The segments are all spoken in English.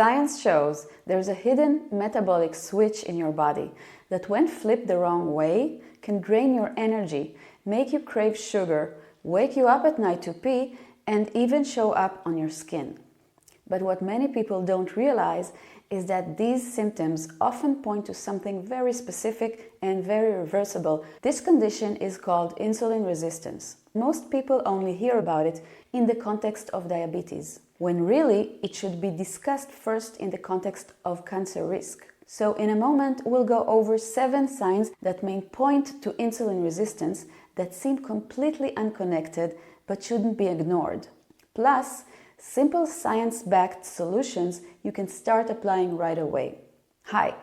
Science shows there's a hidden metabolic switch in your body that, when flipped the wrong way, can drain your energy, make you crave sugar, wake you up at night to pee, and even show up on your skin. But what many people don't realize is that these symptoms often point to something very specific and very reversible. This condition is called insulin resistance. Most people only hear about it in the context of diabetes, when really it should be discussed first in the context of cancer risk. So in a moment, we'll go over 7 signs that may point to insulin resistance that seem completely unconnected but shouldn't be ignored. Plus, simple science-backed solutions you can start applying right away. Hi,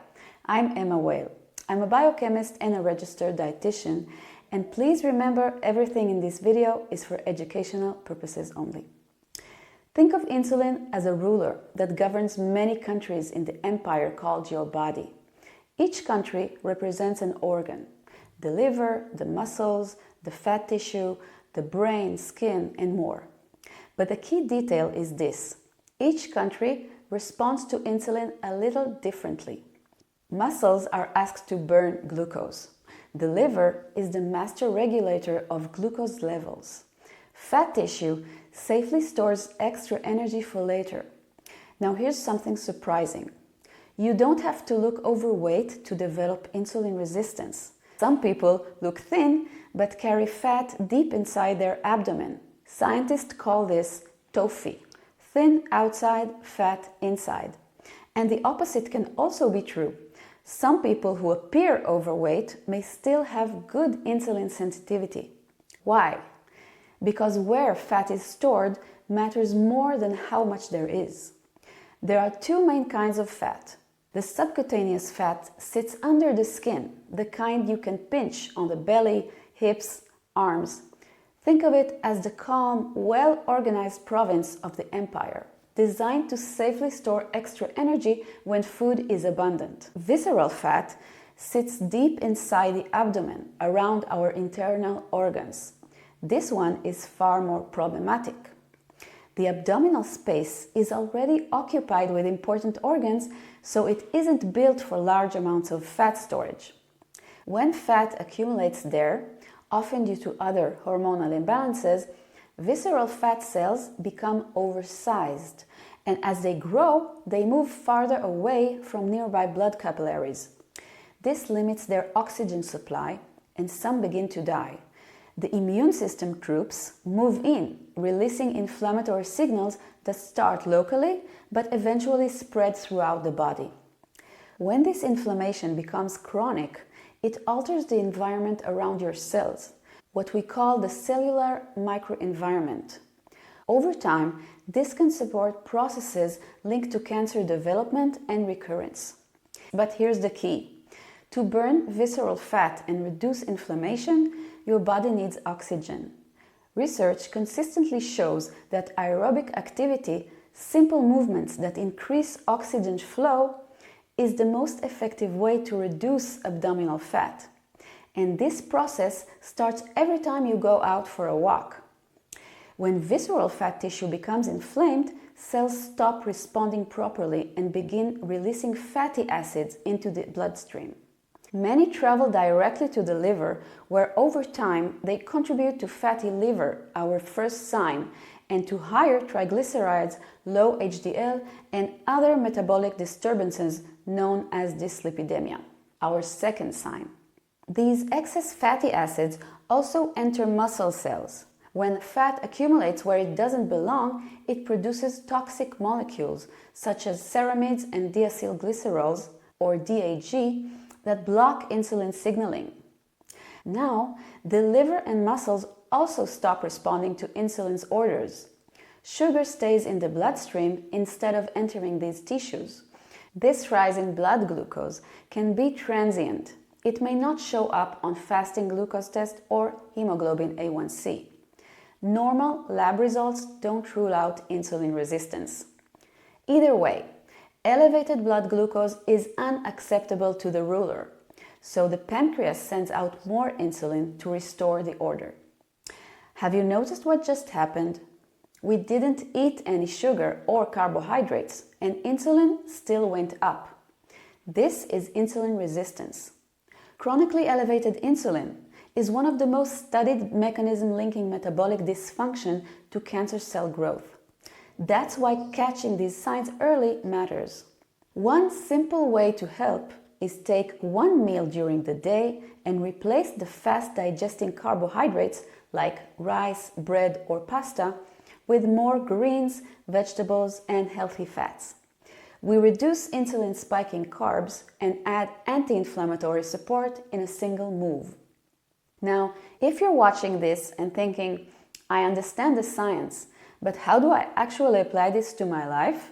I'm Emma Weil. I'm a biochemist and a registered dietitian, and please remember everything in this video is for educational purposes only. Think of insulin as a ruler that governs many countries in the empire called your body. Each country represents an organ: the liver, the muscles, the fat tissue, the brain, skin, and more. But the key detail is this: each country responds to insulin a little differently. Muscles are asked to burn glucose. The liver is the master regulator of glucose levels. Fat tissue safely stores extra energy for later. Now here's something surprising. You don't have to look overweight to develop insulin resistance. Some people look thin but carry fat deep inside their abdomen. Scientists call this TOFI, thin outside, fat inside. And the opposite can also be true. Some people who appear overweight may still have good insulin sensitivity. Why? Because where fat is stored matters more than how much there is. There are 2 main kinds of fat. The subcutaneous fat sits under the skin, the kind you can pinch on the belly, hips, arms. Think of it as the calm, well-organized province of the empire, designed to safely store extra energy when food is abundant. Visceral fat sits deep inside the abdomen, around our internal organs. This one is far more problematic. The abdominal space is already occupied with important organs, so it isn't built for large amounts of fat storage. When fat accumulates there, often due to other hormonal imbalances, visceral fat cells become oversized, and as they grow, they move farther away from nearby blood capillaries. This limits their oxygen supply, and some begin to die. The immune system troops move in, releasing inflammatory signals that start locally but eventually spread throughout the body. When this inflammation becomes chronic, it alters the environment around your cells, what we call the cellular microenvironment. Over time, this can support processes linked to cancer development and recurrence. But here's the key. To burn visceral fat and reduce inflammation, your body needs oxygen. Research consistently shows that aerobic activity, simple movements that increase oxygen flow, is the most effective way to reduce abdominal fat. And this process starts every time you go out for a walk. When visceral fat tissue becomes inflamed, cells stop responding properly and begin releasing fatty acids into the bloodstream. Many travel directly to the liver, where over time they contribute to fatty liver, our first sign, and to higher triglycerides, low HDL, and other metabolic disturbances known as dyslipidemia, our second sign. These excess fatty acids also enter muscle cells. When fat accumulates where it doesn't belong, it produces toxic molecules such as ceramides and deacylglycerols, or DAG, that block insulin signaling. Now, the liver and muscles also stop responding to insulin's orders. Sugar stays in the bloodstream instead of entering these tissues. This rise in blood glucose can be transient. It may not show up on fasting glucose test or hemoglobin A1C. Normal lab results don't rule out insulin resistance. Either way, elevated blood glucose is unacceptable to the ruler, so the pancreas sends out more insulin to restore the order. Have you noticed what just happened? We didn't eat any sugar or carbohydrates, and insulin still went up. This is insulin resistance. Chronically elevated insulin is one of the most studied mechanisms linking metabolic dysfunction to cancer cell growth. That's why catching these signs early matters. One simple way to help is take one meal during the day and replace the fast-digesting carbohydrates like rice, bread, or pasta with more greens, vegetables, and healthy fats. We reduce insulin spiking carbs and add anti-inflammatory support in a single move. Now, if you're watching this and thinking, I understand the science, but how do I actually apply this to my life?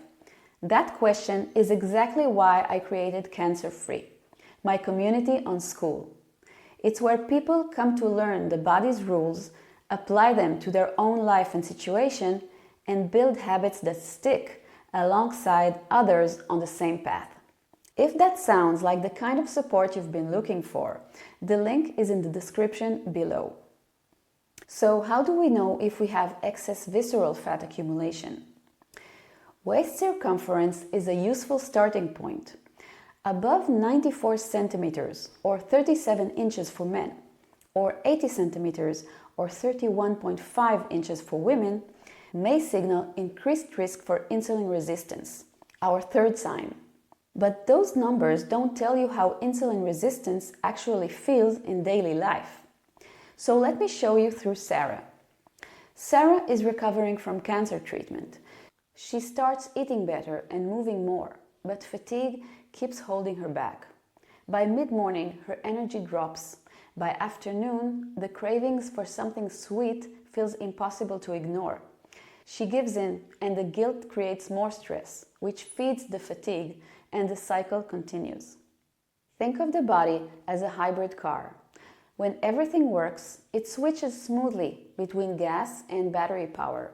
That question is exactly why I created Cancer Free, my community on School. It's where people come to learn the body's rules, apply them to their own life and situation, and build habits that stick alongside others on the same path. If that sounds like the kind of support you've been looking for, the link is in the description below. So how do we know if we have excess visceral fat accumulation? Waist circumference is a useful starting point. Above 94 centimeters or 37 inches for men, or 80 centimeters or 31.5 inches for women, may signal increased risk for insulin resistance, our third sign. But those numbers don't tell you how insulin resistance actually feels in daily life. So let me show you through Sarah. Sarah is recovering from cancer treatment. She starts eating better and moving more, but fatigue keeps holding her back. By mid-morning, her energy drops. By afternoon, the cravings for something sweet feels impossible to ignore. She gives in, and the guilt creates more stress, which feeds the fatigue, and the cycle continues. Think of the body as a hybrid car. When everything works, it switches smoothly between gas and battery power.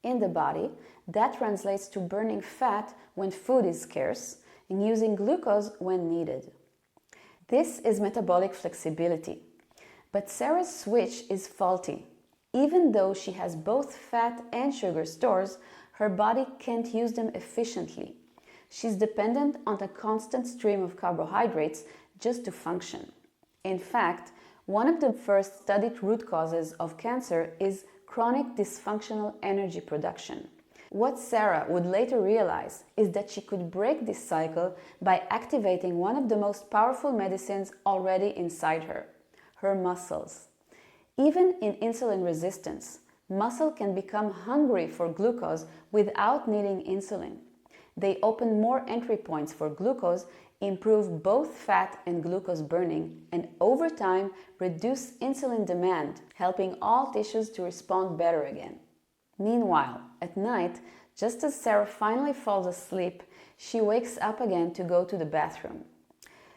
In the body, that translates to burning fat when food is scarce and using glucose when needed. This is metabolic flexibility. But Sarah's switch is faulty. Even though she has both fat and sugar stores, her body can't use them efficiently. She's dependent on a constant stream of carbohydrates just to function. In fact, one of the first studied root causes of cancer is chronic dysfunctional energy production. What Sarah would later realize is that she could break this cycle by activating one of the most powerful medicines already inside her, her muscles. Even in insulin resistance, muscle can become hungry for glucose without needing insulin. They open more entry points for glucose, improve both fat and glucose burning, and over time reduce insulin demand, helping all tissues to respond better again. Meanwhile, at night, just as Sarah finally falls asleep, she wakes up again to go to the bathroom.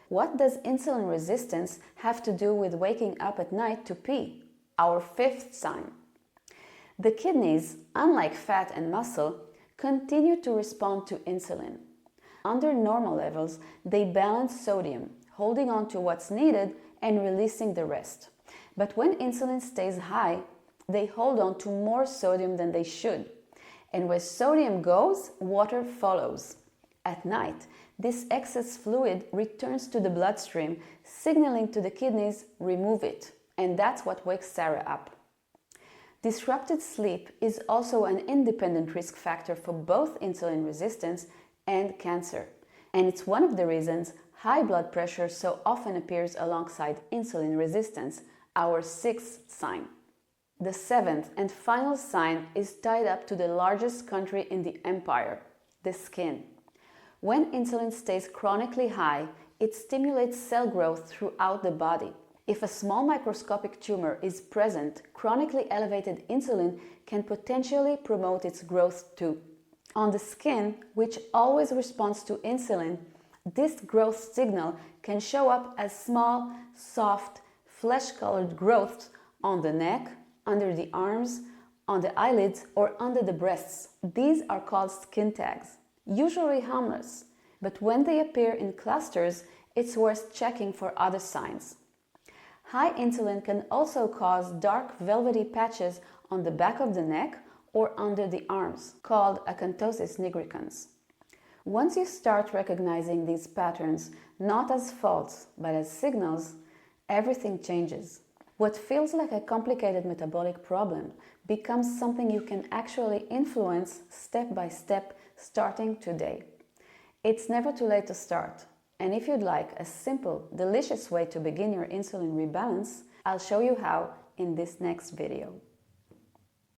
What does insulin resistance have to do with waking up at night to pee? Our fifth sign. The kidneys, unlike fat and muscle, continue to respond to insulin. Under normal levels, they balance sodium, holding on to what's needed and releasing the rest. But when insulin stays high, they hold on to more sodium than they should. And where sodium goes, water follows. At night, this excess fluid returns to the bloodstream, signaling to the kidneys, remove it. And that's what wakes Sarah up. Disrupted sleep is also an independent risk factor for both insulin resistance and cancer. And it's one of the reasons high blood pressure so often appears alongside insulin resistance, our sixth sign. The seventh and final sign is tied up to the largest country in the empire, the skin. When insulin stays chronically high, it stimulates cell growth throughout the body. If a small microscopic tumor is present, chronically elevated insulin can potentially promote its growth too. On the skin, which always responds to insulin, this growth signal can show up as small, soft, flesh-colored growths on the neck, under the arms, on the eyelids, or under the breasts. These are called skin tags, usually harmless, but when they appear in clusters, it's worth checking for other signs. High insulin can also cause dark velvety patches on the back of the neck or under the arms, called acanthosis nigricans. Once you start recognizing these patterns not as faults but as signals, everything changes. What feels like a complicated metabolic problem becomes something you can actually influence step by step starting today. It's never too late to start, and if you'd like a simple, delicious way to begin your insulin rebalance, I'll show you how in this next video.